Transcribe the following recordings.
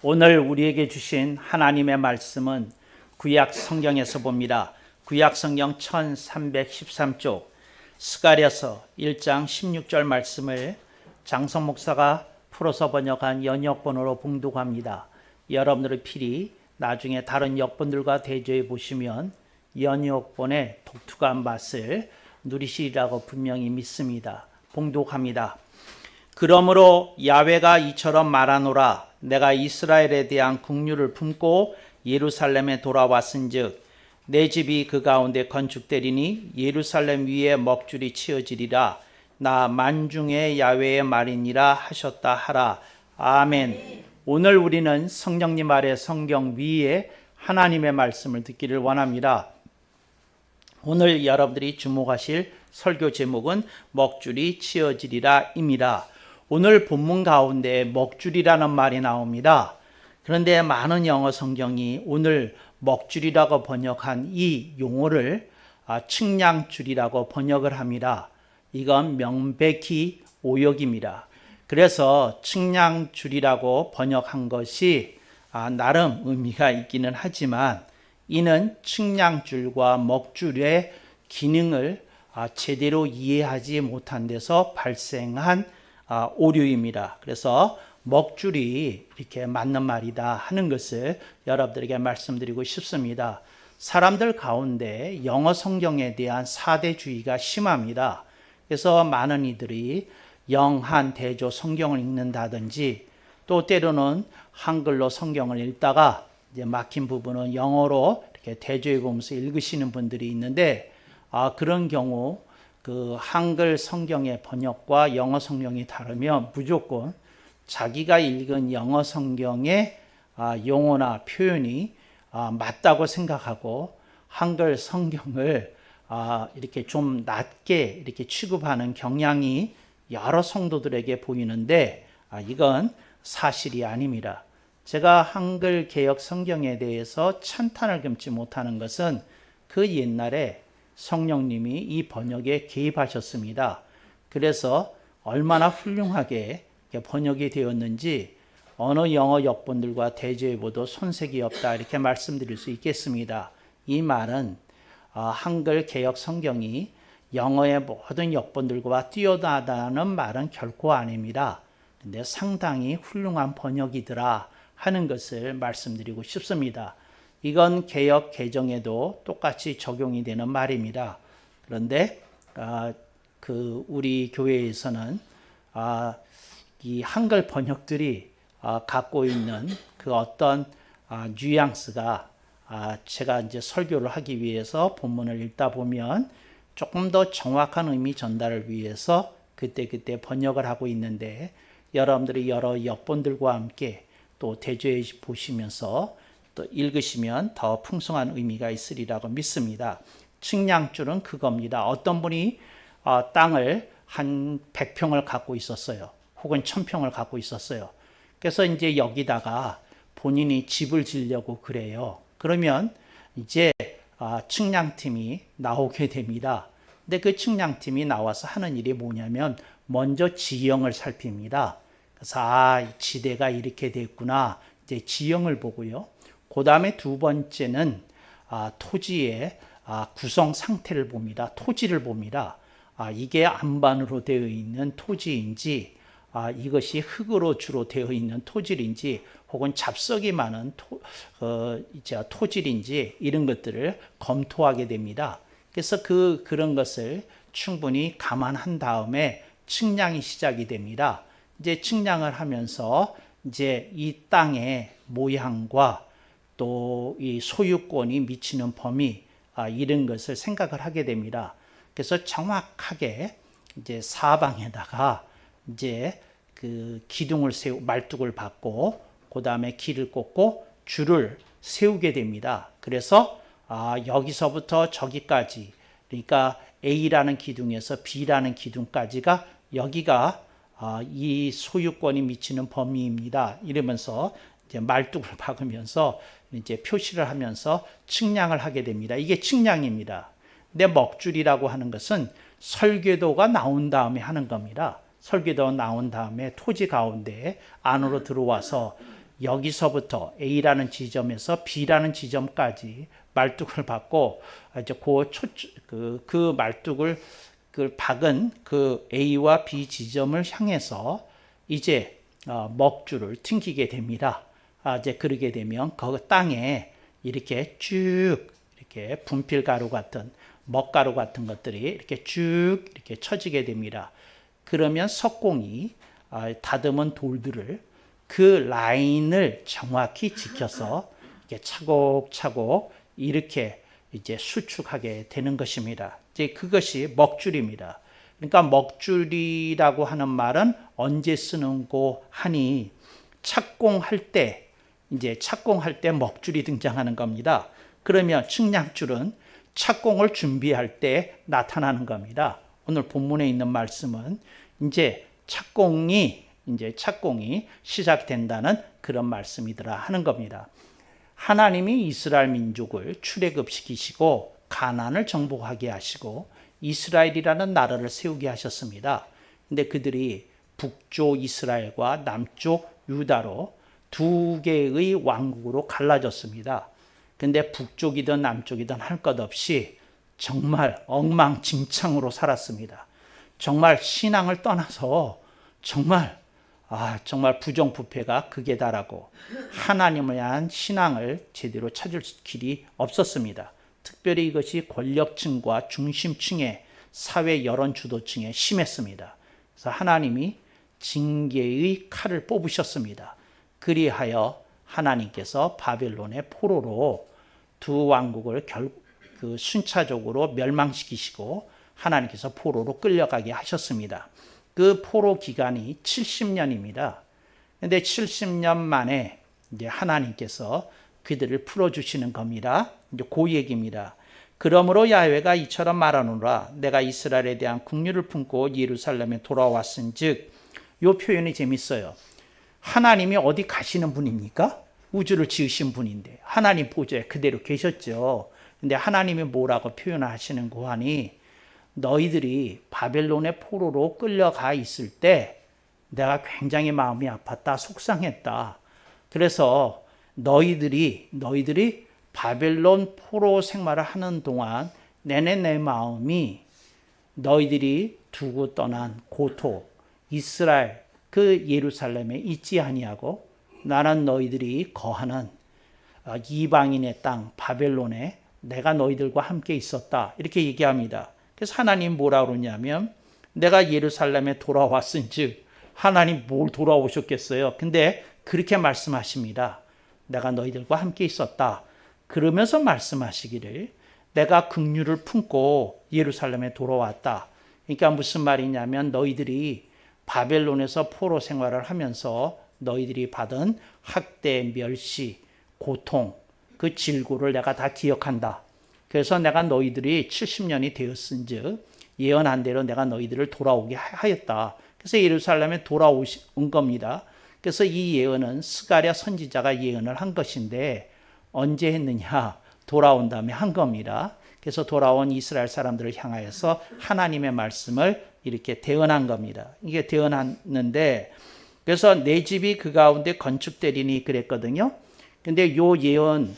오늘 우리에게 주신 하나님의 말씀은 구약 성경에서 봅니다. 구약 성경 1313쪽 스가랴서 1장 16절 말씀을 장성 목사가 풀어서 번역한 연역본으로 봉독합니다. 여러분들의 필히 나중에 다른 역본들과 대조해 보시면 연역본의 독특한 맛을 누리시리라고 분명히 믿습니다. 봉독합니다. 그러므로 야훼가 이처럼 말하노라. 내가 이스라엘에 대한 긍휼을 품고 예루살렘에 돌아왔은즉 내 집이 그 가운데 건축되리니 예루살렘 위에 먹줄이 치어지리라. 나 만중의 야훼의 말이니라 하셨다 하라. 아멘. 오늘 우리는 성령님 아래 성경 위에 하나님의 말씀을 듣기를 원합니다. 오늘 여러분들이 주목하실 설교 제목은 먹줄이 치어지리라 입니다. 오늘 본문 가운데 먹줄이라는 말이 나옵니다. 그런데 많은 영어 성경이 오늘 먹줄이라고 번역한 이 용어를 측량줄이라고 번역을 합니다. 이건 명백히 오역입니다. 그래서 측량줄이라고 번역한 것이 나름 의미가 있기는 하지만 이는 측량줄과 먹줄의 기능을 제대로 이해하지 못한 데서 발생한 오류입니다. 그래서 먹줄이 이렇게 맞는 말이다 하는 것을 여러분들에게 말씀드리고 싶습니다. 사람들 가운데 영어 성경에 대한 사대주의가 심합니다. 그래서 많은 이들이 영한 대조 성경을 읽는다든지 또 때로는 한글로 성경을 읽다가 이제 막힌 부분은 영어로 이렇게 대조해 보면서 읽으시는 분들이 있는데 그런 경우 그 한글 성경의 번역과 영어 성경이 다르면 무조건 자기가 읽은 영어 성경의 용어나 표현이 맞다고 생각하고 한글 성경을 이렇게 좀 낮게 이렇게 취급하는 경향이 여러 성도들에게 보이는데 이건 사실이 아닙니다. 제가 한글 개역 성경에 대해서 찬탄을 금치 못하는 것은 그 옛날에 성령님이 이 번역에 개입하셨습니다. 그래서 얼마나 훌륭하게 번역이 되었는지 어느 영어 역본들과 대조해봐도 손색이 없다 이렇게 말씀드릴 수 있겠습니다. 이 말은 한글 개역 성경이 영어의 모든 역본들과 뛰어나다는 말은 결코 아닙니다. 근데 상당히 훌륭한 번역이더라 하는 것을 말씀드리고 싶습니다. 이건 개역 개정에도 똑같이 적용이 되는 말입니다. 그런데 우리 교회에서는 이 한글 번역들이 갖고 있는 그 어떤 뉘앙스가 제가 이제 설교를 하기 위해서 본문을 읽다 보면 조금 더 정확한 의미 전달을 위해서 그때 번역을 하고 있는데 여러분들이 여러 역본들과 함께 또 대조해 보시면서 또 읽으시면 더 풍성한 의미가 있으리라고 믿습니다. 측량줄은 그겁니다. 어떤 분이 땅을 한 100평을 갖고 있었어요. 혹은 1000평을 갖고 있었어요. 그래서 이제 여기다가 본인이 집을 지으려고 그래요. 그러면 이제 측량팀이 나오게 됩니다. 근데 그 측량팀이 나와서 하는 일이 뭐냐면 먼저 지형을 살핍니다. 그래서 지대가 이렇게 됐구나. 이제 지형을 보고요. 그 다음에 두 번째는 토지의 구성 상태를 봅니다. 토지를 봅니다. 이게 안반으로 되어 있는 토지인지 이것이 흙으로 주로 되어 있는 토질인지 혹은 잡석이 많은 토질인지 이런 것들을 검토하게 됩니다. 그래서 그런 것을 충분히 감안한 다음에 측량이 시작이 됩니다. 이제 측량을 하면서 이제 이 땅의 모양과 또 이 소유권이 미치는 범위 이런 것을 생각을 하게 됩니다. 그래서 정확하게 이제 사방에다가 이제 그 기둥을 말뚝을 받고 그 다음에 길을 꽂고 줄을 세우게 됩니다. 그래서 여기서부터 저기까지 그러니까 A라는 기둥에서 B라는 기둥까지가 여기가 이 소유권이 미치는 범위입니다. 이러면서 이제 말뚝을 박으면서 이제 표시를 하면서 측량을 하게 됩니다. 이게 측량입니다. 근데 먹줄이라고 하는 것은 설계도가 나온 다음에 하는 겁니다. 설계도가 나온 다음에 토지 가운데 안으로 들어와서 여기서부터 A라는 지점에서 B라는 지점까지 말뚝을 박고 이제 그 말뚝을 박은 그 A와 B 지점을 향해서 이제 먹줄을 튕기게 됩니다. 이제 그러게 되면 그 땅에 이렇게 쭉 이렇게 분필가루 같은 먹가루 같은 것들이 이렇게 쭉 이렇게 쳐지게 됩니다. 그러면 석공이 다듬은 돌들을 그 라인을 정확히 지켜서 이렇게 차곡차곡 이렇게 이제 수축하게 되는 것입니다. 이제 그것이 먹줄입니다. 그러니까 먹줄이라고 하는 말은 언제 쓰는고 하니 착공할 때 먹줄이 등장하는 겁니다. 그러면 측량줄은 착공을 준비할 때 나타나는 겁니다. 오늘 본문에 있는 말씀은 이제 착공이 시작된다는 그런 말씀이더라 하는 겁니다. 하나님이 이스라엘 민족을 출애굽시키시고 가나안을 정복하게 하시고 이스라엘이라는 나라를 세우게 하셨습니다. 근데 그들이 북쪽 이스라엘과 남쪽 유다로 두 개의 왕국으로 갈라졌습니다. 근데 북쪽이든 남쪽이든 할 것 없이 정말 엉망진창으로 살았습니다. 정말 신앙을 떠나서 정말 부정부패가 극에 달하고 하나님을 향한 신앙을 제대로 찾을 길이 없었습니다. 특별히 이것이 권력층과 중심층의 사회 여론 주도층에 심했습니다. 그래서 하나님이 징계의 칼을 뽑으셨습니다. 그리하여 하나님께서 바벨론의 포로로 두 왕국을 순차적으로 멸망시키시고 하나님께서 포로로 끌려가게 하셨습니다. 그 포로 기간이 70년입니다. 그런데 70년 만에 이제 하나님께서 그들을 풀어주시는 겁니다. 이제 그 얘기입니다. 그러므로 야훼가 이처럼 말하노라. 내가 이스라엘에 대한 긍휼을 품고 예루살렘에 돌아왔은즉, 이 표현이 재밌어요. 하나님이 어디 가시는 분입니까? 우주를 지으신 분인데 하나님 보좌에 그대로 계셨죠. 근데 하나님이 뭐라고 표현하시는 거 하니, 너희들이 바벨론의 포로로 끌려가 있을 때 내가 굉장히 마음이 아팠다, 속상했다. 그래서 너희들이 바벨론 포로 생활을 하는 동안 내내 내 마음이 너희들이 두고 떠난 고토 이스라엘 그 예루살렘에 있지 아니하고 나는 너희들이 거하는 이방인의 땅 바벨론에 내가 너희들과 함께 있었다, 이렇게 얘기합니다. 그래서 하나님 뭐라 그러냐면, 내가 예루살렘에 돌아왔은즉, 하나님 뭘 돌아오셨겠어요? 근데 그렇게 말씀하십니다. 내가 너희들과 함께 있었다. 그러면서 말씀하시기를 내가 긍휼을 품고 예루살렘에 돌아왔다. 그러니까 무슨 말이냐면, 너희들이 바벨론에서 포로 생활을 하면서 너희들이 받은 학대, 멸시, 고통, 그 질고를 내가 다 기억한다. 그래서 내가 너희들이 70년이 되었은즉 예언한 대로 내가 너희들을 돌아오게 하였다. 그래서 예루살렘에 돌아온 겁니다. 그래서 이 예언은 스가랴 선지자가 예언을 한 것인데 언제 했느냐? 돌아온 다음에 한 겁니다. 그래서 돌아온 이스라엘 사람들을 향하여서 하나님의 말씀을 이렇게 대언한 겁니다. 이게 대언하는데, 그래서 내 집이 그 가운데 건축되리니 그랬거든요. 근데 요 예언,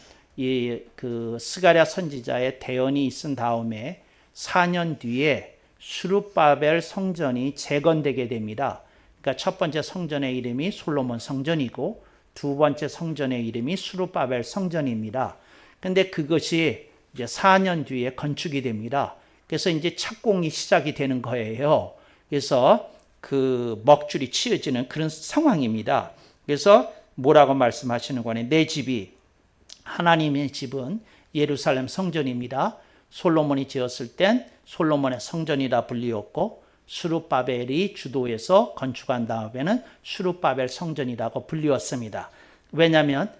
그 스가랴 선지자의 대언이 있은 다음에 4년 뒤에 수룹바벨 성전이 재건되게 됩니다. 그러니까 첫 번째 성전의 이름이 솔로몬 성전이고 두 번째 성전의 이름이 수룹바벨 성전입니다. 근데 그것이 이제 4년 뒤에 건축이 됩니다. 그래서 이제 착공이 시작이 되는 거예요. 그래서 그 먹줄이 치어지는 그런 상황입니다. 그래서 뭐라고 말씀하시는 거니? 내 집이, 하나님의 집은 예루살렘 성전입니다. 솔로몬이 지었을 땐 솔로몬의 성전이라 불리었고 수룹바벨이 주도해서 건축한 다음에는 수룹바벨 성전이라고 불리웠습니다. 왜냐하면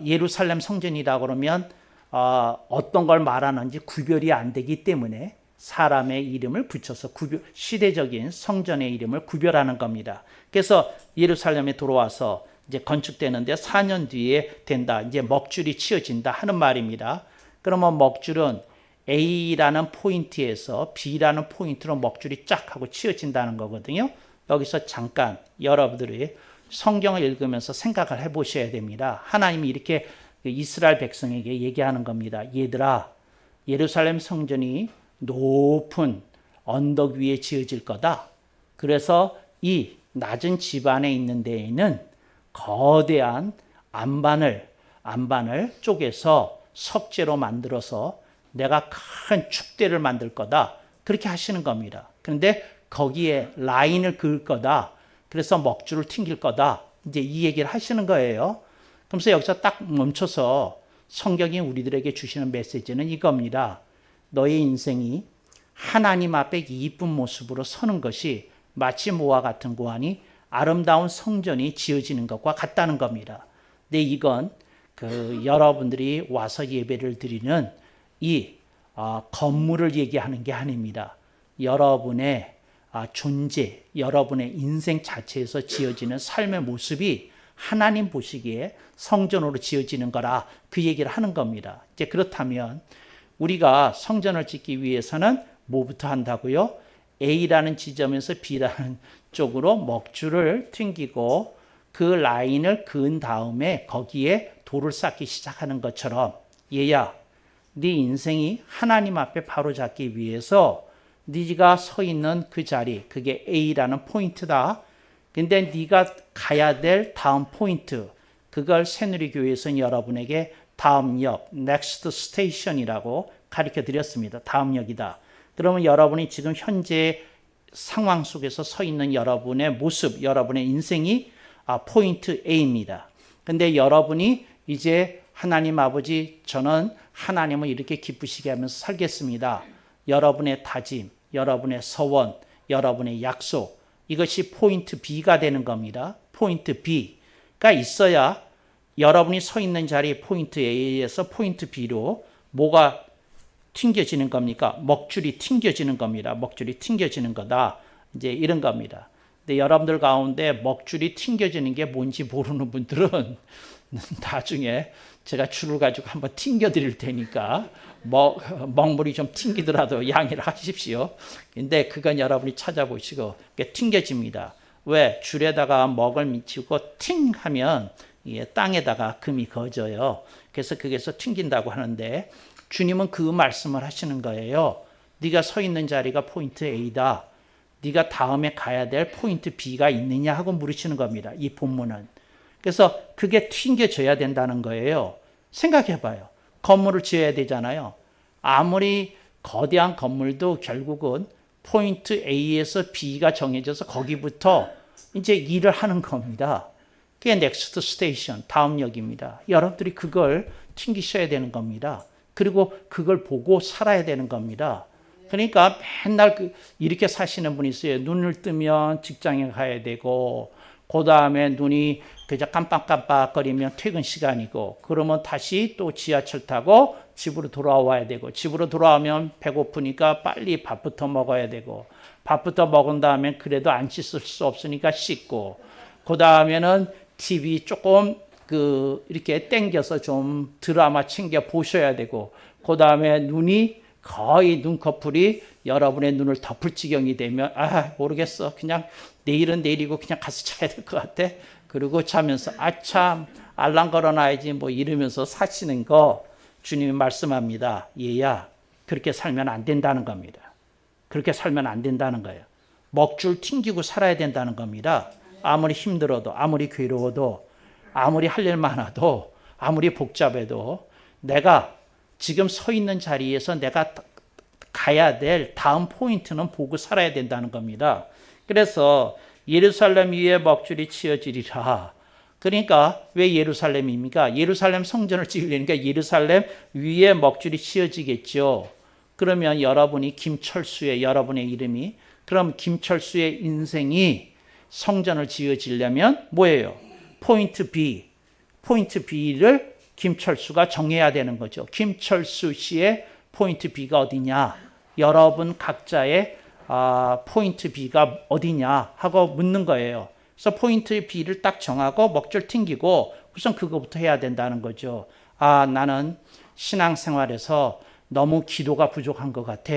예루살렘 성전이라 그러면 어떤 걸 말하는지 구별이 안 되기 때문에 사람의 이름을 붙여서 시대적인 성전의 이름을 구별하는 겁니다. 그래서 예루살렘에 들어와서 이제 건축되는데 4년 뒤에 된다. 이제 먹줄이 치어진다 하는 말입니다. 그러면 먹줄은 A라는 포인트에서 B라는 포인트로 먹줄이 쫙 하고 치어진다는 거거든요. 여기서 잠깐 여러분들이 성경을 읽으면서 생각을 해보셔야 됩니다. 하나님이 이렇게 이스라엘 백성에게 얘기하는 겁니다. 얘들아, 예루살렘 성전이 높은 언덕 위에 지어질 거다. 그래서 이 낮은 집 안에 있는 데에는 거대한 안반을 쪼개서 석재로 만들어서 내가 큰 축대를 만들 거다. 그렇게 하시는 겁니다. 그런데 거기에 라인을 그을 거다. 그래서 먹줄을 튕길 거다. 이제 이 얘기를 하시는 거예요. 그러면서 여기서 딱 멈춰서 성경이 우리들에게 주시는 메시지는 이겁니다. 너의 인생이 하나님 앞에 이쁜 모습으로 서는 것이 마치 뭐와 같은 고하니 아름다운 성전이 지어지는 것과 같다는 겁니다. 근데 이건 여러분들이 와서 예배를 드리는 이 건물을 얘기하는 게 아닙니다. 여러분의 존재, 여러분의 인생 자체에서 지어지는 삶의 모습이 하나님 보시기에 성전으로 지어지는 거라 그 얘기를 하는 겁니다. 이제 그렇다면 우리가 성전을 짓기 위해서는 뭐부터 한다고요? A라는 지점에서 B라는 쪽으로 먹줄을 튕기고 그 라인을 그은 다음에 거기에 돌을 쌓기 시작하는 것처럼 얘야, 네 인생이 하나님 앞에 바로잡기 위해서 네가 서 있는 그 자리, 그게 A라는 포인트다. 근데 네가 가야 될 다음 포인트, 그걸 새누리교회에서는 여러분에게 다음 역, next station이라고 가르쳐 드렸습니다. 다음 역이다. 그러면 여러분이 지금 현재 상황 속에서 서 있는 여러분의 모습, 여러분의 인생이 포인트 A입니다. 근데 여러분이 이제 하나님 아버지, 저는 하나님을 이렇게 기쁘시게 하면서 살겠습니다. 여러분의 다짐, 여러분의 서원, 여러분의 약속, 이것이 포인트 B가 되는 겁니다. 포인트 B가 있어야 여러분이 서 있는 자리 포인트 A에서 포인트 B로 뭐가 튕겨지는 겁니까? 먹줄이 튕겨지는 겁니다. 먹줄이 튕겨지는 거다. 이제 이런 겁니다. 근데 여러분들 가운데 먹줄이 튕겨지는 게 뭔지 모르는 분들은 나중에 제가 줄을 가지고 한번 튕겨 드릴 테니까 먹물이 좀 튕기더라도 양해를 하십시오. 근데 그건 여러분이 찾아보시고 튕겨집니다. 왜? 줄에다가 먹을 미치고 팅 하면 땅에다가 금이 거져요. 그래서 그게서 튕긴다고 하는데 주님은 그 말씀을 하시는 거예요. 네가 서 있는 자리가 포인트 A다. 네가 다음에 가야 될 포인트 B가 있느냐 하고 물으시는 겁니다. 이 본문은. 그래서 그게 튕겨져야 된다는 거예요. 생각해봐요. 건물을 지어야 되잖아요. 아무리 거대한 건물도 결국은 포인트 A에서 B가 정해져서 거기부터 이제 일을 하는 겁니다. 그게 넥스트 스테이션, 다음 역입니다. 여러분들이 그걸 튕기셔야 되는 겁니다. 그리고 그걸 보고 살아야 되는 겁니다. 그러니까 맨날 이렇게 사시는 분이 있어요. 눈을 뜨면 직장에 가야 되고, 그 다음에 눈이 그저 깜빡깜빡거리면 퇴근 시간이고, 그러면 다시 또 지하철 타고 집으로 돌아와야 되고, 집으로 돌아오면 배고프니까 빨리 밥부터 먹어야 되고, 밥부터 먹은 다음에 그래도 안 씻을 수 없으니까 씻고, 그 다음에는 TV 조금 이렇게 땡겨서 좀 드라마 챙겨 보셔야 되고, 그 다음에 눈이 거의 눈꺼풀이 여러분의 눈을 덮을 지경이 되면 모르겠어. 그냥 내일은 내일이고 그냥 가서 자야 될 것 같아. 그리고 자면서 참 알람 걸어놔야지 뭐 이러면서 사시는 거 주님이 말씀합니다. 얘야, 그렇게 살면 안 된다는 겁니다. 그렇게 살면 안 된다는 거예요. 먹줄 튕기고 살아야 된다는 겁니다. 아무리 힘들어도, 아무리 괴로워도, 아무리 할 일 많아도, 아무리 복잡해도 내가 지금 서 있는 자리에서 내가 가야 될 다음 포인트는 보고 살아야 된다는 겁니다. 그래서 예루살렘 위에 먹줄이 치어지리라. 그러니까 왜 예루살렘입니까? 예루살렘 성전을 지으려니까 예루살렘 위에 먹줄이 치어지겠죠. 그러면 여러분이 김철수의 여러분의 이름이, 그럼 김철수의 인생이 성전을 지어지려면 뭐예요? 포인트 B. 포인트 B를 김철수가 정해야 되는 거죠. 김철수 씨의 포인트 B가 어디냐? 여러분 각자의 포인트 B가 어디냐 하고 묻는 거예요. 그래서 포인트 B를 딱 정하고 먹줄 튕기고 우선 그거부터 해야 된다는 거죠. 나는 신앙생활에서 너무 기도가 부족한 것 같아.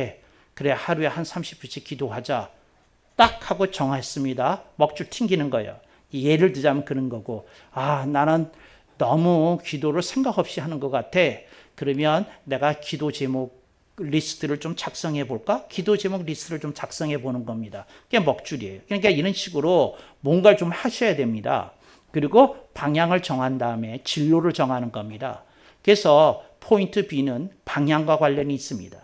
그래, 하루에 한 30분씩 기도하자. 딱 하고 정했습니다. 먹줄 튕기는 거예요. 예를 들자면 그런 거고, 나는 너무 기도를 생각 없이 하는 것 같아. 그러면 내가 기도 제목 리스트를 좀 작성해 볼까? 기도 제목 리스트를 좀 작성해 보는 겁니다. 그게 먹줄이에요. 그러니까 이런 식으로 뭔가를 좀 하셔야 됩니다. 그리고 방향을 정한 다음에 진로를 정하는 겁니다. 그래서 포인트 B는 방향과 관련이 있습니다.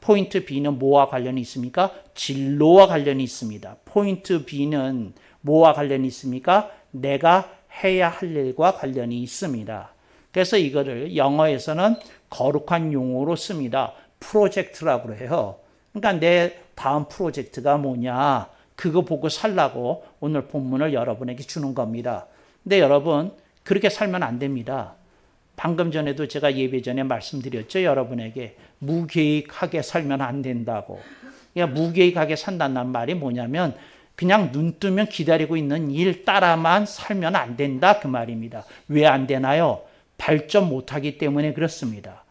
포인트 B는 뭐와 관련이 있습니까? 진로와 관련이 있습니다. 포인트 B는 뭐와 관련이 있습니까? 내가 해야 할 일과 관련이 있습니다. 그래서 이거를 영어에서는 거룩한 용어로 씁니다. 프로젝트라고 해요. 그러니까 내 다음 프로젝트가 뭐냐, 그거 보고 살라고 오늘 본문을 여러분에게 주는 겁니다. 근데 여러분, 그렇게 살면 안 됩니다. 방금 전에도 제가 예배 전에 말씀드렸죠. 여러분에게 무계획하게 살면 안 된다고. 그러니까 무계획하게 산다는 말이 뭐냐면 그냥 눈 뜨면 기다리고 있는 일 따라만 살면 안 된다, 그 말입니다. 왜 안 되나요? 발전 못하기 때문에 그렇습니다.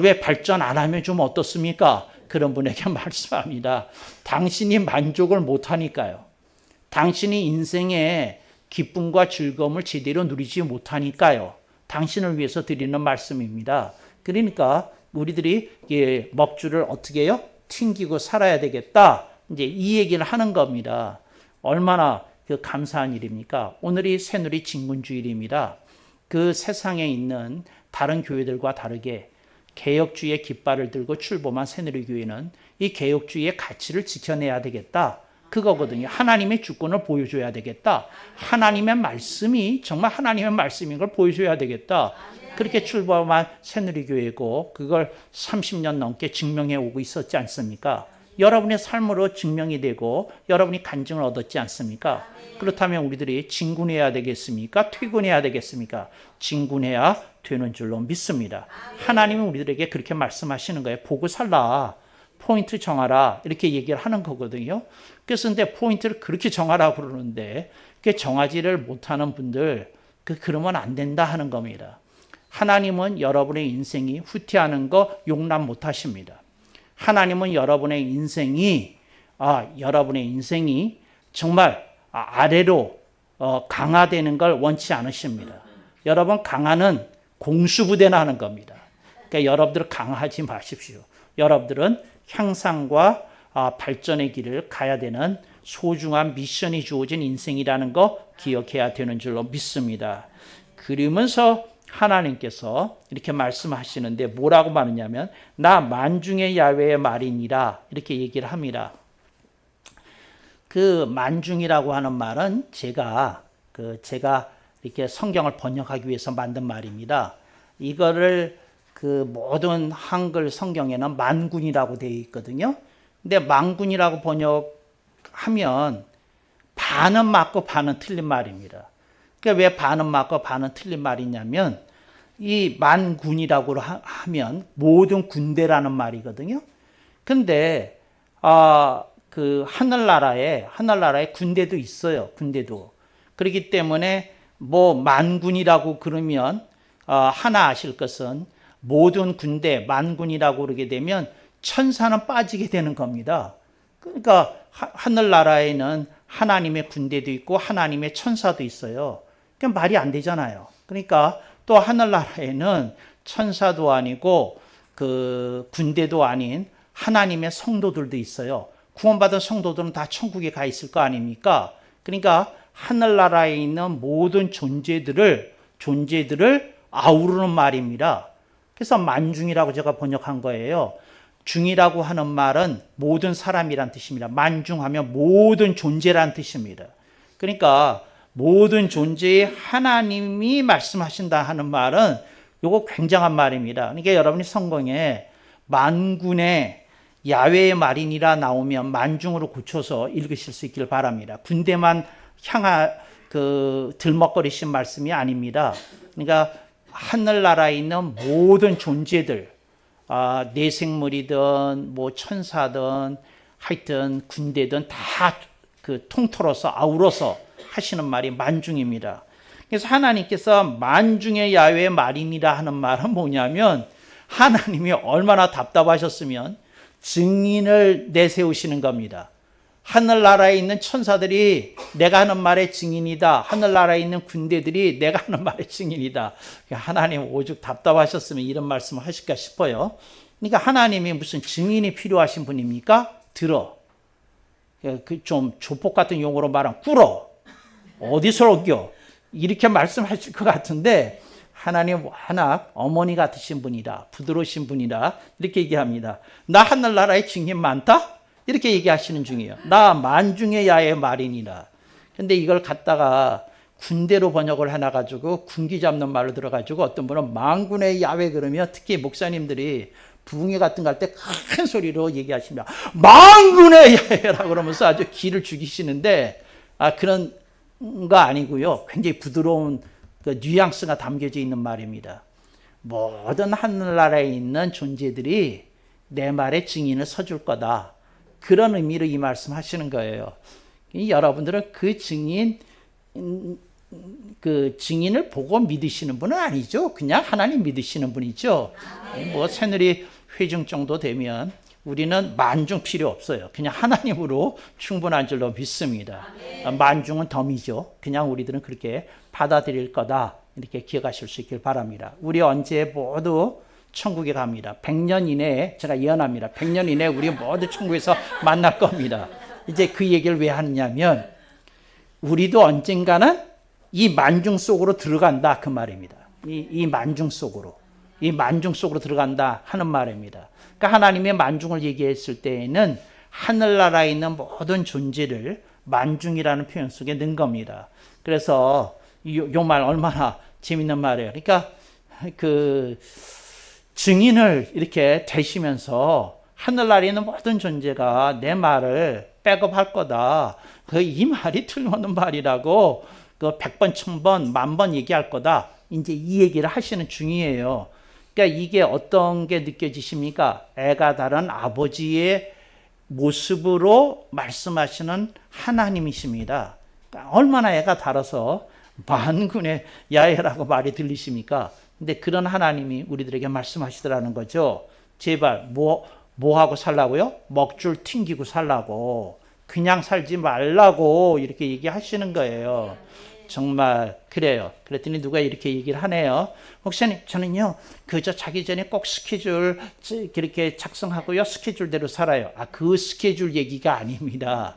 왜 발전 안 하면 좀 어떻습니까? 그런 분에게 말씀합니다. 당신이 만족을 못하니까요. 당신이 인생의 기쁨과 즐거움을 제대로 누리지 못하니까요. 당신을 위해서 드리는 말씀입니다. 그러니까 우리들이 먹줄을 어떻게 해요? 튕기고 살아야 되겠다. 이제 이 얘기를 하는 겁니다. 얼마나 감사한 일입니까? 오늘이 새누리 진군주일입니다. 그 세상에 있는 다른 교회들과 다르게 개혁주의의 깃발을 들고 출범한 새누리교회는 이 개혁주의의 가치를 지켜내야 되겠다. 그거거든요. 하나님의 주권을 보여줘야 되겠다. 하나님의 말씀이 정말 하나님의 말씀인 걸 보여줘야 되겠다. 그렇게 출범한 새누리교회고 그걸 30년 넘게 증명해 오고 있었지 않습니까? 여러분의 삶으로 증명이 되고 여러분이 간증을 얻었지 않습니까? 그렇다면 우리들이 진군해야 되겠습니까? 퇴군해야 되겠습니까? 진군해야 되는 줄로 믿습니다. 하나님은 우리들에게 그렇게 말씀하시는 거예요. 보고 살라. 포인트 정하라. 이렇게 얘기를 하는 거거든요. 그래서 근데 포인트를 그렇게 정하라 그러는데 그게 정하지를 못하는 분들 그러면 안 된다 하는 겁니다. 하나님은 여러분의 인생이 후퇴하는 거 용납 못 하십니다. 하나님은 여러분의 인생이 정말 아래로 강화되는 걸 원치 않으십니다. 여러분 강화는 공수부대나 하는 겁니다. 그러니까 여러분들 강화하지 마십시오. 여러분들은 향상과 발전의 길을 가야 되는 소중한 미션이 주어진 인생이라는 거 기억해야 되는 줄로 믿습니다. 그러면서 하나님께서 이렇게 말씀하시는데 뭐라고 말하냐면 나 만중의 야훼의 말이니라 이렇게 얘기를 합니다. 그 만중이라고 하는 말은 제가 이렇게 성경을 번역하기 위해서 만든 말입니다. 이거를 모든 한글 성경에는 만군이라고 되어 있거든요. 근데 만군이라고 번역하면 반은 맞고 반은 틀린 말입니다. 그러니까 왜 반은 맞고 반은 틀린 말이냐면 이 만군이라고 하면 모든 군대라는 말이거든요. 근데 그 하늘나라에 군대도 있어요. 군대도. 그렇기 때문에 뭐 만군이라고 그러면 하나 아실 것은 모든 군대 만군이라고 그러게 되면 천사는 빠지게 되는 겁니다. 그러니까 하늘나라에는 하나님의 군대도 있고 하나님의 천사도 있어요. 그러니까 말이 안 되잖아요. 그러니까 또 하늘나라에는 천사도 아니고 그 군대도 아닌 하나님의 성도들도 있어요. 구원받은 성도들은 다 천국에 가 있을 거 아닙니까? 그러니까 하늘나라에 있는 모든 존재들을 아우르는 말입니다. 그래서 만중이라고 제가 번역한 거예요. 중이라고 하는 말은 모든 사람이란 뜻입니다. 만중하면 모든 존재란 뜻입니다. 그러니까 모든 존재에 하나님이 말씀하신다 하는 말은 이거 굉장한 말입니다. 그러니까 여러분이 성경에 만군의 야훼의 말이니라 나오면 만중으로 고쳐서 읽으실 수 있길 바랍니다. 군대만 들먹거리신 말씀이 아닙니다. 그러니까 하늘나라에 있는 모든 존재들, 내생물이든 뭐 천사든 하여튼 군대든 다 통틀어서 아우러서 하시는 말이 만중입니다. 그래서 하나님께서 만중의 야훼의 말이니라 하는 말은 뭐냐면 하나님이 얼마나 답답하셨으면 증인을 내세우시는 겁니다. 하늘나라에 있는 천사들이 내가 하는 말의 증인이다. 하늘나라에 있는 군대들이 내가 하는 말의 증인이다. 하나님 오죽 답답하셨으면 이런 말씀을 하실까 싶어요. 그러니까 하나님이 무슨 증인이 필요하신 분입니까? 들어. 그 좀 조폭 같은 용어로 말하면 꿇어. 어디서 옮겨? 이렇게 말씀하실 것 같은데 하나님 워낙 어머니 같으신 분이라 부드러우신 분이라 이렇게 얘기합니다. 나 하늘나라에 증인 많다? 이렇게 얘기하시는 중이에요. 나 만중의 야의 말이니라. 근데 이걸 갖다가 군대로 번역을 해놔가지고 군기 잡는 말로 들어가지고 어떤 분은 만군의 야외 그러면 특히 목사님들이 부흥회 같은 거 할 때 큰 소리로 얘기하시면 만군의 야외라고 그러면서 아주 기를 죽이시는데 그런 거 아니고요. 굉장히 부드러운 그 뉘앙스가 담겨져 있는 말입니다. 모든 하늘나라에 있는 존재들이 내 말에 증인을 서줄 거다. 그런 의미로 이 말씀 하시는 거예요. 여러분들은 그 증인을 보고 믿으시는 분은 아니죠. 그냥 하나님 믿으시는 분이죠. 뭐 새누리 회중 정도 되면 우리는 만중 필요 없어요. 그냥 하나님으로 충분한 줄로 믿습니다. 만중은 덤이죠. 그냥 우리들은 그렇게 받아들일 거다. 이렇게 기억하실 수 있길 바랍니다. 우리 언제 모두 천국에 갑니다. 100년 이내에 제가 예언합니다. 100년 이내에 우리 모두 천국에서 만날 겁니다. 이제 그 얘기를 왜 하느냐면 우리도 언젠가는 이 만중 속으로 들어간다 그 말입니다. 이 만중 속으로. 이 만중 속으로 들어간다 하는 말입니다. 그러니까 하나님의 만중을 얘기했을 때에는 하늘나라에 있는 모든 존재를 만중이라는 표현 속에 넣은 겁니다. 그래서 이 말 얼마나 재밌는 말이에요. 그러니까 그 증인을 이렇게 대시면서 하늘나라에 있는 모든 존재가 내 말을 백업할 거다. 이 말이 틀림없는 말이라고 100번, 1000번, 10,000번 얘기할 거다. 이제 이 얘기를 하시는 중이에요. 그러니까 이게 어떤 게 느껴지십니까? 애가 다른 아버지의 모습으로 말씀하시는 하나님이십니다. 그러니까 얼마나 애가 달아서 만군의 야외라고 말이 들리십니까? 근데 그런 하나님이 우리들에게 말씀하시더라는 거죠. 제발 뭐 하고 살라고요? 먹줄 튕기고 살라고. 그냥 살지 말라고 이렇게 얘기하시는 거예요. 정말 그래요. 그랬더니 누가 이렇게 얘기를 하네요. 목사님, 저는요, 그저 자기 전에 꼭 스케줄 이렇게 작성하고요, 스케줄대로 살아요. 그 스케줄 얘기가 아닙니다.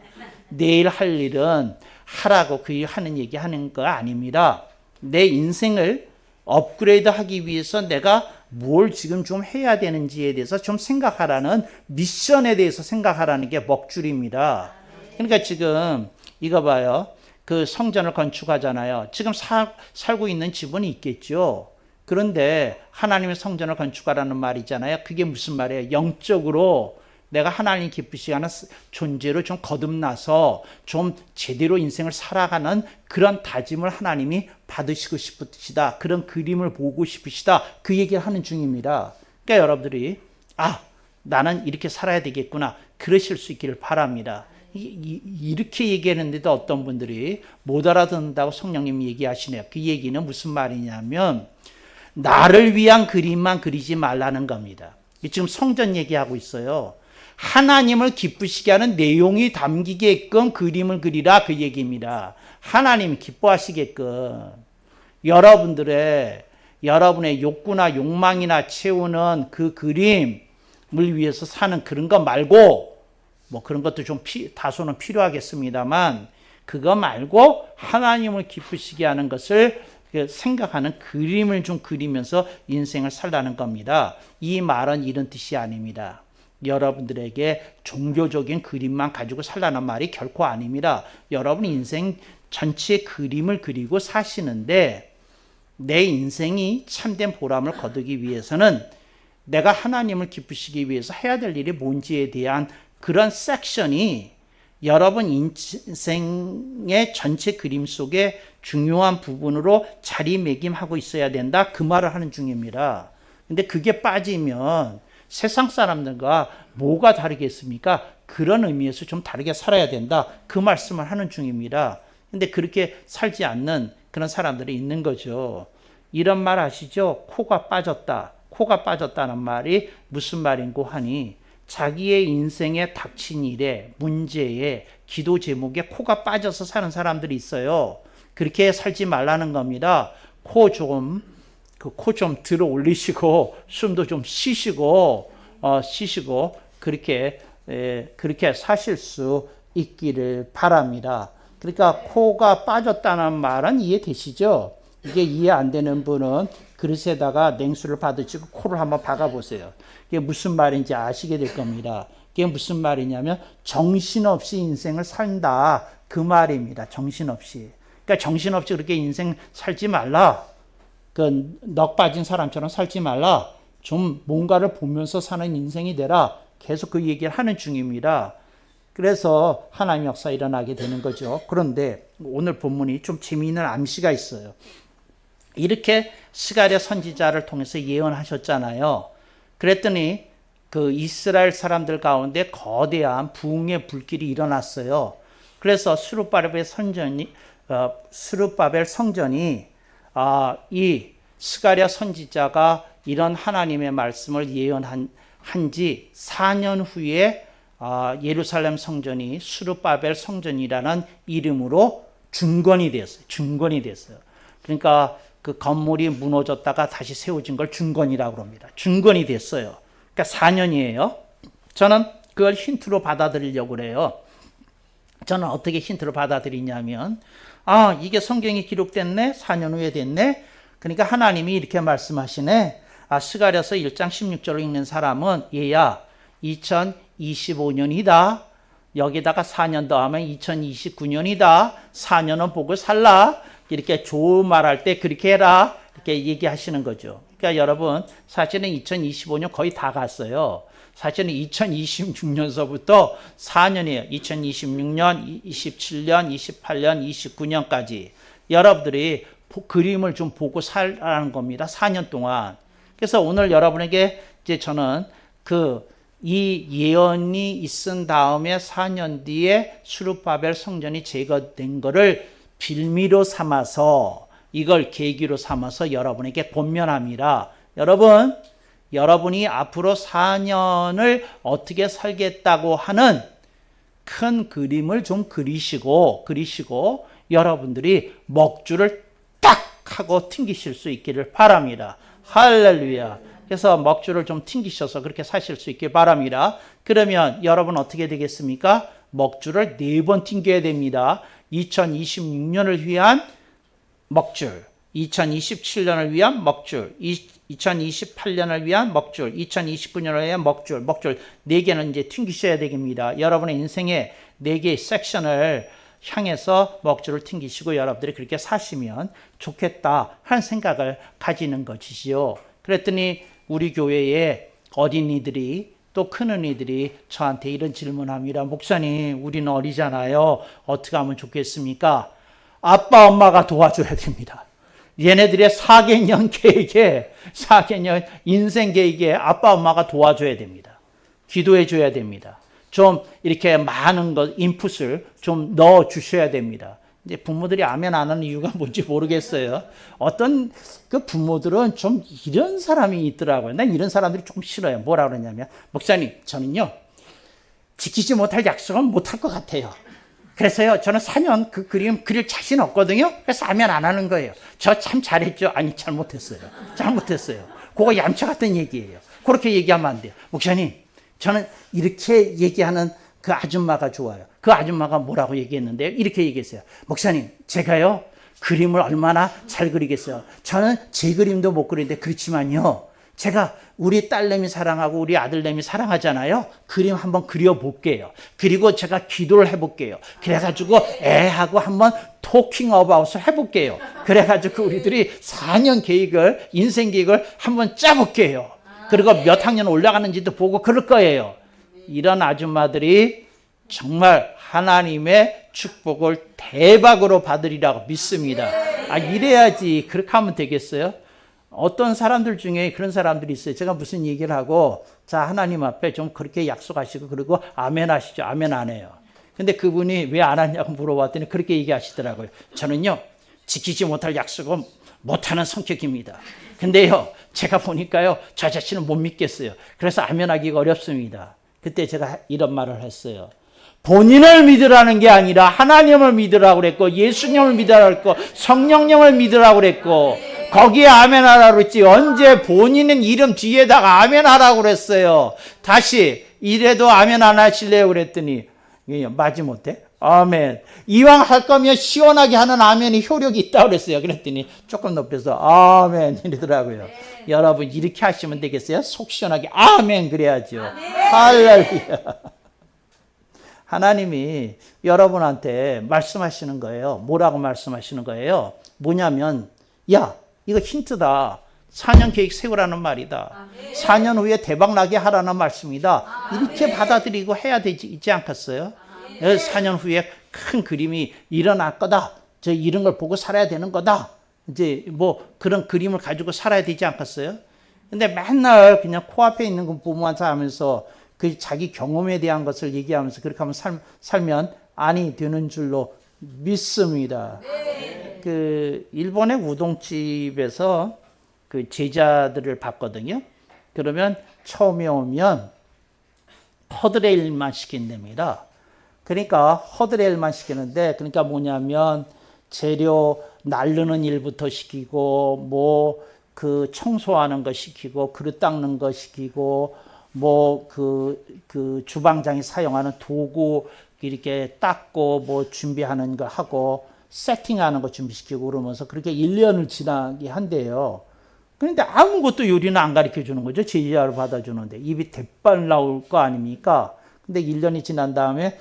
내일 할 일은 하라고 그 하는 얘기 하는 거 아닙니다. 내 인생을 업그레이드 하기 위해서 내가 뭘 지금 좀 해야 되는지에 대해서 좀 생각하라는 미션에 대해서 생각하라는 게 먹줄입니다. 그러니까 지금 이거 봐요. 그 성전을 건축하잖아요. 지금 살고 있는 집은 있겠죠. 그런데 하나님의 성전을 건축하라는 말이잖아요. 그게 무슨 말이에요? 영적으로 내가 하나님 기쁘시게 하는 존재로 좀 거듭나서 좀 제대로 인생을 살아가는 그런 다짐을 하나님이 받으시고 싶으시다. 그런 그림을 보고 싶으시다. 그 얘기를 하는 중입니다. 그러니까 여러분들이 나는 이렇게 살아야 되겠구나. 그러실 수 있기를 바랍니다. 이렇게 얘기하는데도 어떤 분들이 못 알아듣는다고 성령님이 얘기하시네요. 그 얘기는 무슨 말이냐면 나를 위한 그림만 그리지 말라는 겁니다. 지금 성전 얘기하고 있어요. 하나님을 기쁘시게 하는 내용이 담기게끔 그림을 그리라 그 얘기입니다. 하나님 기뻐하시게끔 여러분의 욕구나 욕망이나 채우는 그 그림을 위해서 사는 그런 거 말고 뭐 그런 것도 좀 다소는 필요하겠습니다만 그거 말고 하나님을 기쁘시게 하는 것을 생각하는 그림을 좀 그리면서 인생을 살라는 겁니다. 이 말은 이런 뜻이 아닙니다. 여러분들에게 종교적인 그림만 가지고 살라는 말이 결코 아닙니다. 여러분 인생 전체의 그림을 그리고 사시는데 내 인생이 참된 보람을 거두기 위해서는 내가 하나님을 기쁘시기 위해서 해야 될 일이 뭔지에 대한 그런 섹션이 여러분 인생의 전체 그림 속에 중요한 부분으로 자리매김하고 있어야 된다. 그 말을 하는 중입니다. 근데 그게 빠지면 세상 사람들과 뭐가 다르겠습니까? 그런 의미에서 좀 다르게 살아야 된다. 그 말씀을 하는 중입니다. 근데 그렇게 살지 않는 그런 사람들이 있는 거죠. 이런 말 아시죠? 코가 빠졌다. 코가 빠졌다는 말이 무슨 말인고 하니 자기의 인생에 닥친 일에, 문제에, 기도 제목에 코가 빠져서 사는 사람들이 있어요. 그렇게 살지 말라는 겁니다. 코 좀 들어 올리시고 숨도 좀 쉬시고 그렇게 사실 수 있기를 바랍니다. 그러니까 코가 빠졌다는 말은 이해되시죠? 이게 이해 안 되는 분은 그릇에다가 냉수를 받으시고 코를 한번 박아보세요. 이게 무슨 말인지 아시게 될 겁니다. 이게 무슨 말이냐면 정신없이 인생을 산다, 그 말입니다. 정신없이. 그러니까 정신없이 그렇게 인생 살지 말라. 그 넋 빠진 사람처럼 살지 말라. 좀 뭔가를 보면서 사는 인생이 되라. 계속 그 얘기를 하는 중입니다. 그래서 하나님의 역사 일어나게 되는 거죠. 그런데 오늘 본문이 좀 재미있는 암시가 있어요. 이렇게 스가랴 선지자를 통해서 예언하셨잖아요. 그랬더니 그 이스라엘 사람들 가운데 거대한 부흥의 불길이 일어났어요. 그래서 스룹바벨 성전이 이 스가랴 선지자가 이런 하나님의 말씀을 예언한 지 4년 후에 예루살렘 성전이 스룹바벨 성전이라는 이름으로 중건이 됐어요. 그러니까 그 건물이 무너졌다가 다시 세워진 걸 중건이라고 합니다. 중건이 됐어요. 그러니까 4년이에요. 저는 그걸 힌트로 받아들이려고 그래요. 저는 어떻게 힌트로 받아들이냐면 이게 성경에 기록됐네. 4년 후에 됐네. 그러니까 하나님이 이렇게 말씀하시네. 스가랴서 1장 16절을 읽는 사람은 얘야 2025년이다. 여기다가 4년 더하면 2029년이다. 4년은 복을 살라. 이렇게 좋은 말할 때 그렇게 해라. 이렇게 얘기하시는 거죠. 그러니까 여러분 사실은 2025년 거의 다 갔어요. 사실은 2026년서부터 4년이에요. 2026년, 27년, 28년, 29년까지 여러분들이 그림을 좀 보고 살라는 겁니다. 4년 동안. 그래서 오늘 여러분에게 이제 저는 이 예언이 있은 다음에 4년 뒤에 스룹바벨 성전이 제거된 거를 빌미로 삼아서 이걸 계기로 삼아서 여러분에게 권면합니다. 여러분이 앞으로 4년을 어떻게 살겠다고 하는 큰 그림을 좀 그리시고 여러분들이 먹줄을 딱 하고 튕기실 수 있기를 바랍니다. 할렐루야. 그래서 먹줄을 좀 튕기셔서 그렇게 사실 수 있길 바랍니다. 그러면 여러분 어떻게 되겠습니까? 먹줄을 4번 튕겨야 됩니다. 2026년을 위한 먹줄, 2027년을 위한 먹줄, 2028년을 위한 먹줄, 2029년을 위한 먹줄 4개는 이제 튕기셔야 됩니다. 여러분의 인생의 4개의 섹션을 향해서 먹줄을 튕기시고 여러분들이 그렇게 사시면 좋겠다 하는 생각을 가지는 것이지요. 그랬더니 우리 교회에 어린이들이 또 큰언니들이 저한테 이런 질문합니다. 목사님, 우리는 어리잖아요. 어떻게 하면 좋겠습니까? 아빠, 엄마가 도와줘야 됩니다. 얘네들의 4개년 계획에, 4개년 인생 계획에 아빠, 엄마가 도와줘야 됩니다. 기도해 줘야 됩니다. 좀 이렇게 많은 것, 인풋을 좀 넣어 주셔야 됩니다. 이제 부모들이 아멘 안 하는 이유가 뭔지 모르겠어요. 어떤 그 부모들은 좀 이런 사람이 있더라고요. 난 이런 사람들이 조금 싫어요. 뭐라 그러냐면, 목사님, 저는요, 지키지 못할 약속은 못할 것 같아요. 그래서요, 저는 4년 그 그림 그릴 자신 없거든요. 그래서 아멘 안 하는 거예요. 저 참 잘했죠? 아니, 잘못했어요. 그거 얌체 같은 얘기예요. 그렇게 얘기하면 안 돼요. 목사님, 저는 이렇게 얘기하는 그 아줌마가 좋아요. 그 아줌마가 뭐라고 얘기했는데요? 이렇게 얘기했어요. 목사님, 제가요, 그림을 얼마나 잘 그리겠어요. 저는 제 그림도 못 그리는데 그렇지만요, 제가 우리 딸내미 사랑하고 우리 아들내미 사랑하잖아요. 그림 한번 그려볼게요. 그리고 제가 기도를 해볼게요. 그래가지고 애하고 한번 토킹 어바웃을 해볼게요. 그래가지고 우리들이 4년 계획을, 인생 계획을 한번 짜볼게요. 그리고 몇 학년 올라가는지도 보고 그럴 거예요. 이런 아줌마들이 정말 하나님의 축복을 대박으로 받으리라고 믿습니다. 이래야지. 그렇게 하면 되겠어요? 어떤 사람들 중에 그런 사람들이 있어요. 제가 무슨 얘기를 하고, 자, 하나님 앞에 좀 그렇게 약속하시고, 그리고 아멘 하시죠. 아멘 안 해요. 근데 그분이 왜 안 하냐고 물어봤더니 그렇게 얘기하시더라고요. 저는요, 지키지 못할 약속은 못하는 성격입니다. 근데요, 제가 보니까요, 저 자신은 못 믿겠어요. 그래서 아멘 하기가 어렵습니다. 그때 제가 이런 말을 했어요. 본인을 믿으라는 게 아니라 하나님을 믿으라고 그랬고, 예수님을 믿으라고 그랬고, 성령님을 믿으라고 그랬고, 거기에 아멘 하라고 그랬지. 언제 본인은 이름 뒤에다가 아멘 하라고 그랬어요. 다시 이래도 아멘 안 하실래요? 그랬더니 마지못해 아멘. 이왕 할 거면 시원하게 하는 아멘이 효력이 있다고 그랬어요. 그랬더니 조금 높여서 아멘 이러더라고요. 여러분 이렇게 하시면 되겠어요? 속 시원하게 아멘 그래야죠. 할렐루야. 하나님이 여러분한테 말씀하시는 거예요. 뭐라고 말씀하시는 거예요? 뭐냐면, 야, 이거 힌트다. 4년 계획 세우라는 말이다. 4년 후에 대박 나게 하라는 말씀이다. 이렇게 받아들이고 해야 되지 않겠어요? 4년 후에 큰 그림이 일어날 거다. 저 이런 걸 보고 살아야 되는 거다. 이제 뭐 그런 그림을 가지고 살아야 되지 않겠어요? 근데 맨날 그냥 코앞에 있는 거 보면서 하면서 그 자기 경험에 대한 것을 얘기하면서 그렇게 하면 살면 아니 되는 줄로 믿습니다. 그 일본의 우동집에서 그 제자들을 봤거든요. 그러면 처음에 오면 허드레일만 시킨답니다. 그러니까 허드레일만 시키는데, 그러니까 뭐냐면 재료 나르는 일부터 시키고, 뭐 그 청소하는 거 시키고, 그릇 닦는 거 시키고, 뭐 그 주방장이 사용하는 도구 이렇게 닦고 뭐 준비하는 거 하고 세팅하는 거 준비시키고 그러면서 그렇게 1년을 지나게 한대요. 그런데 아무것도 요리는 안 가르쳐 주는 거죠. 제자로 받아주는데 입이 대빨 나올 거 아닙니까? 근데 1년이 지난 다음에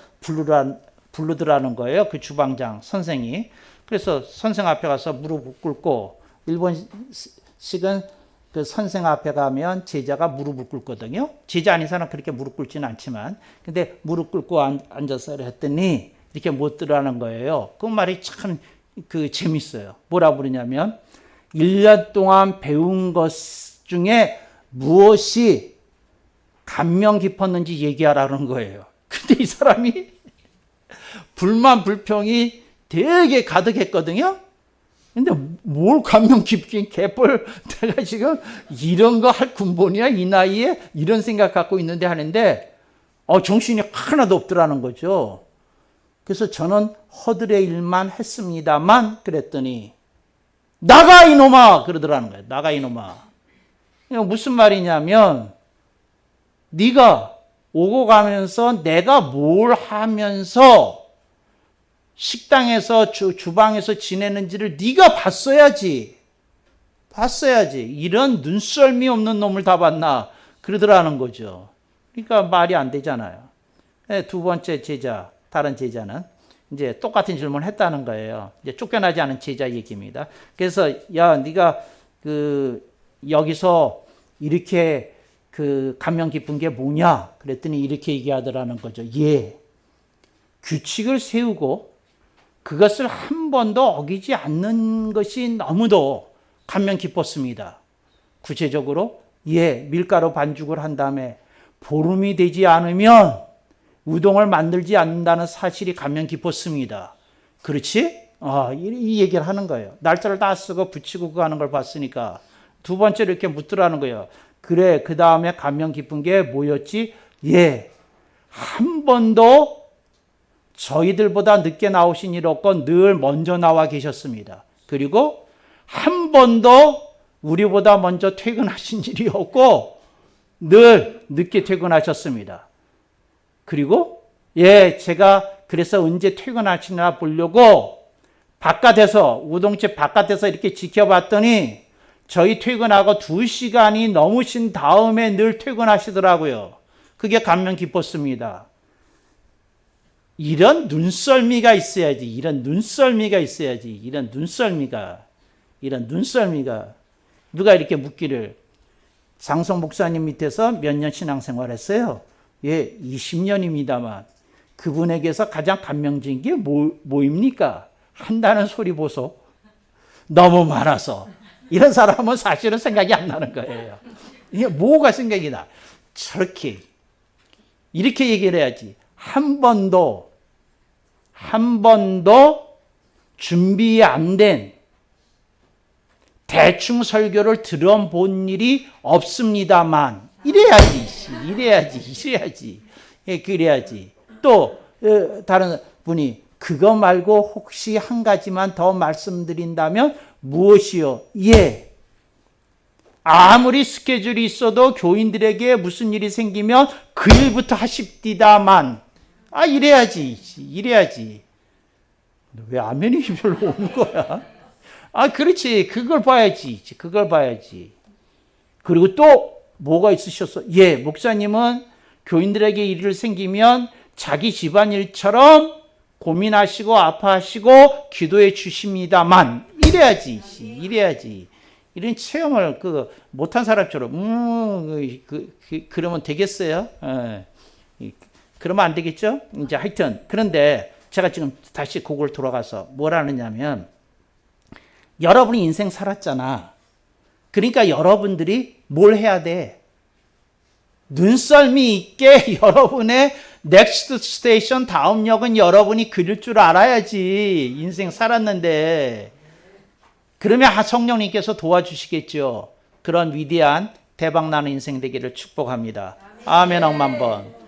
부르더라는 거예요. 그 주방장 선생이. 그래서 선생 앞에 가서 무릎 꿇고, 일본식은 그 선생 앞에 가면 제자가 무릎을 꿇거든요. 제자 아닌 사람은 그렇게 무릎 꿇지는 않지만, 근데 무릎 꿇고 앉아서 했더니 이렇게 못 들어가는 거예요. 그 말이 참 그 재밌어요. 뭐라고 그러냐면 1년 동안 배운 것 중에 무엇이 감명 깊었는지 얘기하라는 거예요. 근데 이 사람이 불만 불평이 되게 가득했거든요. 근데 뭘 감명 깊긴 개뿔, 내가 지금 이런 거 할 군본이야 이 나이에 이런 생각 갖고 있는데 하는데 정신이 하나도 없더라는 거죠. 그래서 저는 허드레일만 했습니다만 그랬더니 나가 이놈아 그러더라는 거예요. 나가 이놈아. 무슨 말이냐면 네가 오고 가면서 내가 뭘 하면서 식당에서 주방에서 지내는지를 네가 봤어야지. 이런 눈썰미 없는 놈을 다 봤나 그러더라는 거죠. 그러니까 말이 안 되잖아요. 두 번째 제자, 다른 제자는 이제 똑같은 질문을 했다는 거예요. 이제 쫓겨나지 않은 제자 얘기입니다. 그래서 야, 네가 여기서 이렇게 감명 깊은 게 뭐냐? 그랬더니 이렇게 얘기하더라는 거죠. 규칙을 세우고 그것을 한 번도 어기지 않는 것이 너무도 감명 깊었습니다. 구체적으로 밀가루 반죽을 한 다음에 보름이 되지 않으면 우동을 만들지 않는다는 사실이 감명 깊었습니다. 그렇지? 이 얘기를 하는 거예요. 날짜를 다 쓰고 붙이고 그거 하는 걸 봤으니까. 두 번째로 이렇게 묻더라는 거예요. 그래, 그 다음에 감명 깊은 게 뭐였지? 한 번도 저희들보다 늦게 나오신 일 없고 늘 먼저 나와 계셨습니다. 그리고 한 번도 우리보다 먼저 퇴근하신 일이 없고 늘 늦게 퇴근하셨습니다. 그리고 제가 그래서 언제 퇴근하시나 보려고 바깥에서 우동집 바깥에서 이렇게 지켜봤더니 저희 퇴근하고 2시간이 넘으신 다음에 늘 퇴근하시더라고요. 그게 감명 깊었습니다. 이런 눈썰미가 있어야지. 이런 눈썰미가. 누가 이렇게 묻기를, 장성 목사님 밑에서 몇 년 신앙생활 했어요? 20년입니다만 그분에게서 가장 감명적인 게 뭐입니까? 한다는 소리 보소. 너무 많아서. 이런 사람은 사실은 생각이 안 나는 거예요. 이게 뭐가 생각이 나? 이렇게 얘기를 해야지. 한 번도 준비 안 된 대충 설교를 들어본 일이 없습니다만 이래야지, 이래야지. 예, 그래야지. 또 다른 분이 그거 말고 혹시 한 가지만 더 말씀드린다면 무엇이요? 예. 아무리 스케줄이 있어도 교인들에게 무슨 일이 생기면 그 일부터 하십디다만. 이래야지. 왜 아멘이 별로 오는 거야? 그렇지. 그걸 봐야지. 그리고 또 뭐가 있으셨어? 예, 목사님은 교인들에게 일을 생기면 자기 집안일처럼 고민하시고 아파하시고 기도해 주십니다만. 이래야지. 이런 체험을 못한 사람처럼 그러면 되겠어요? 그러면 안 되겠죠? 이제 하여튼 그런데 제가 지금 다시 그걸 돌아가서 뭐라느냐면 여러분이 인생 살았잖아. 그러니까 여러분들이 뭘 해야 돼? 눈썰미 있게 여러분의 넥스트 스테이션 다음 역은 여러분이 그릴 줄 알아야지. 인생 살았는데. 그러면 성령님께서 도와주시겠죠. 그런 위대한 대박나는 인생 되기를 축복합니다. 아멘 억만 번.